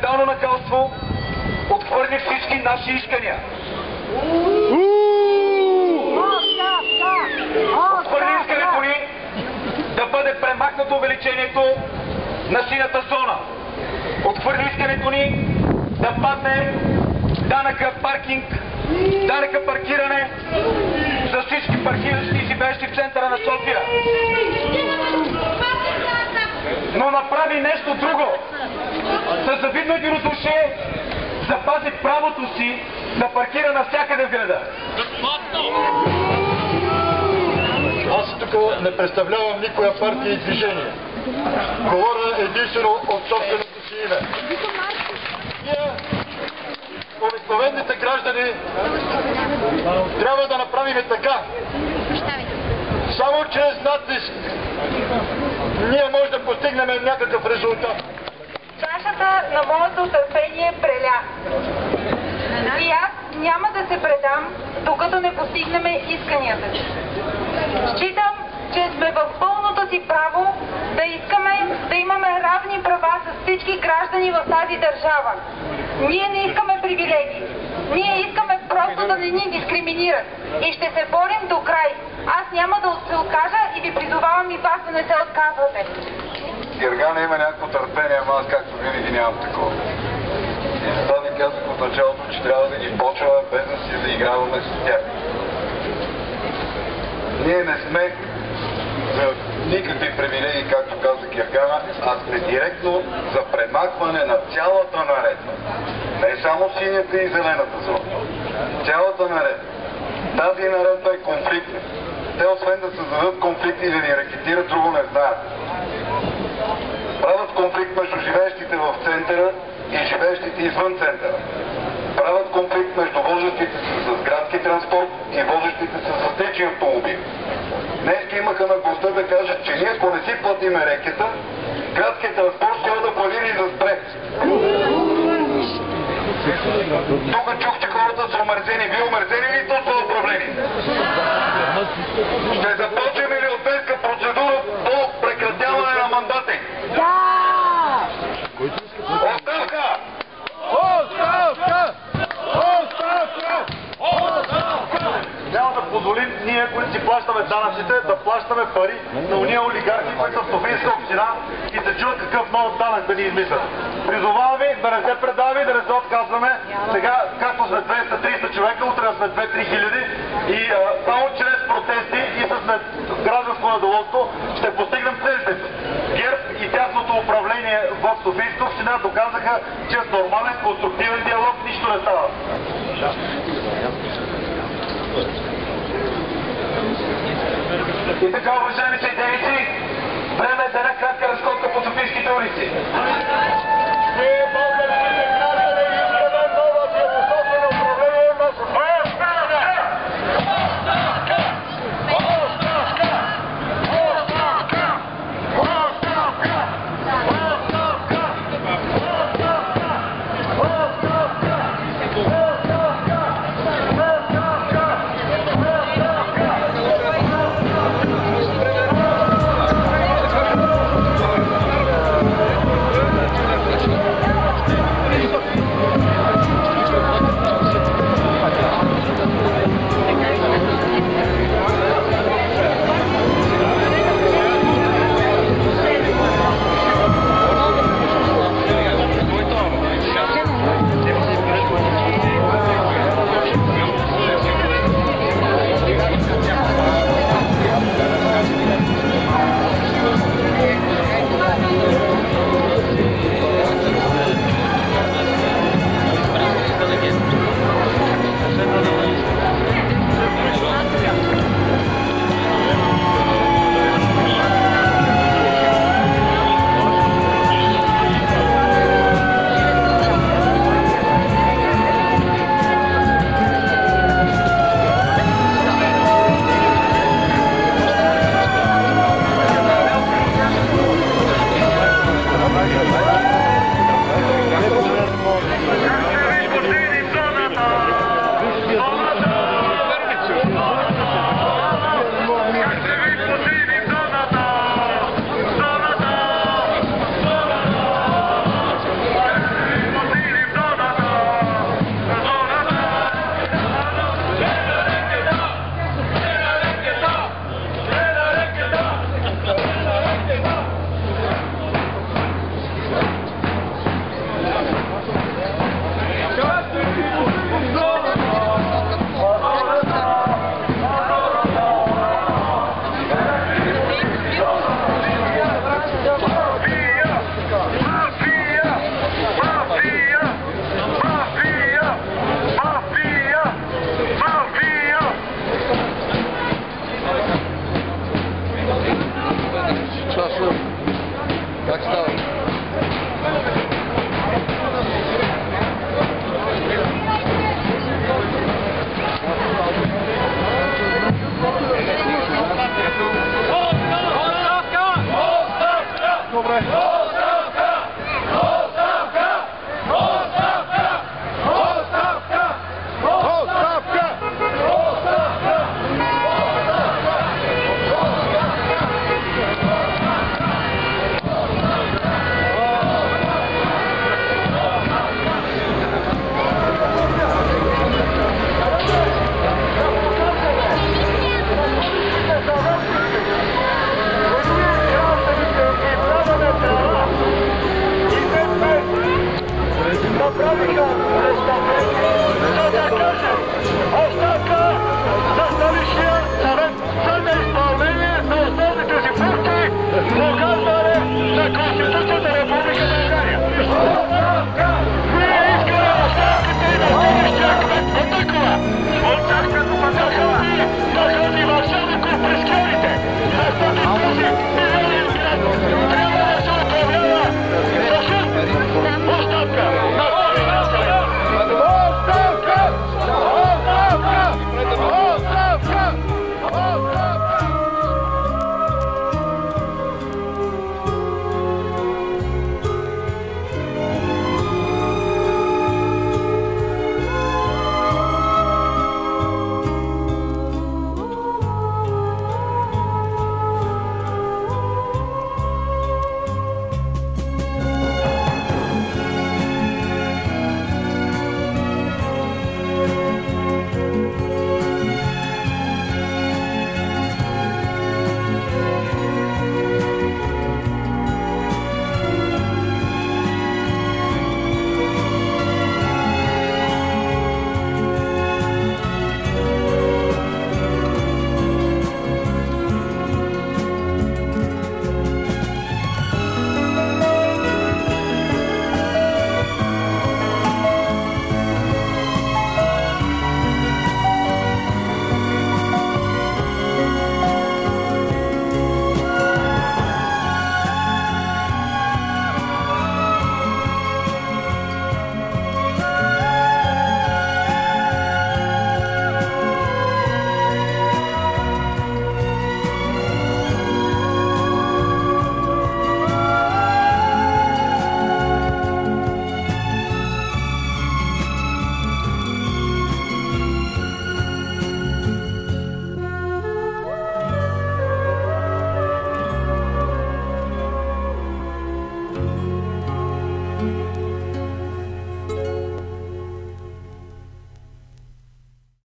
брутално нахалство отхвърли всички наши искания. Отхвърли искането ни да бъде премахнато увеличението на синята зона. Отхвърли искането ни да падне данъка паркинг, данъка паркиране за всички паркиращи и живеещи в центъра на София. Но направи нещо друго. Със завидно единодушие запази правото си да паркира навсякъде в града. Аз тук не представлявам никоя партия и движение. Говоря единствено от собственото си име. Ние, обикновените граждани, трябва да направим така. Само чрез натиск ние може да постигнем някакъв резултат. Чашата на моето търпение преля. И аз няма да се предам, докато не постигнем исканията си. Считам, че сме в пълното си право да искаме да имаме равни права с всички граждани в тази държава. Ние не искаме привилегии. Ние искаме просто да не ни дискриминират. И ще се борим до край. Аз няма да се откажа и ви призовавам и вас да не се отказвате. Гергана има някакво търпение, ама аз както винаги нямам такова. И затова ви казах от началото, че трябва да ги почваме без да си заиграваме с тях. Ние не сме за никакви привилегии, както каза Гергана, а сме директно за премахване на цялата наредба. Не само синята и зелената зона. Цялата наредба. Тази наредба е конфликтна. Те освен да създадат конфликти и да ни рекетират, друго не знаят. Правят конфликт между живеещите в центъра и живеещите извън центъра. Правят конфликт между возещите се с градски транспорт и возещите се с течи автомобили. Днес имаха на гостта да кажат, че ние ако не си платиме рекета, градският транспорт ще да планира и да спре. Тук чух, че хората са омерзени. Вие омерзени ли това управление? Ще започнем ли европейска процедура по прекратяване на мандати? Да! Оставка! Оставка! Оставка! Оставка! Няма да позволим ние, които си плащаме данъците, да плащаме пари на уния олигархи, които са в Софийска община и се чуят какъв нов данък да ни измислят. Призовавам ви да не се предаваме, да не се отказваме. Сега, както сме 200-300 човека, утре сме 2-3 хиляди и само чрез протести и с гражданско недоволство ще постигнем целите. ГЕРБ и тяхното управление в Софийска община доказаха, че с нормален конструктивен диалог нищо не става. И така, уважаеми съйденици, време е за една кратка разходка по софийските улици. Ние, българските граждани, искаме нова философия на управление на София. Как става? Добре. Направиха естафети, за да кажем оставка за столичния съвет за неизпълнение на основните си функции, показване на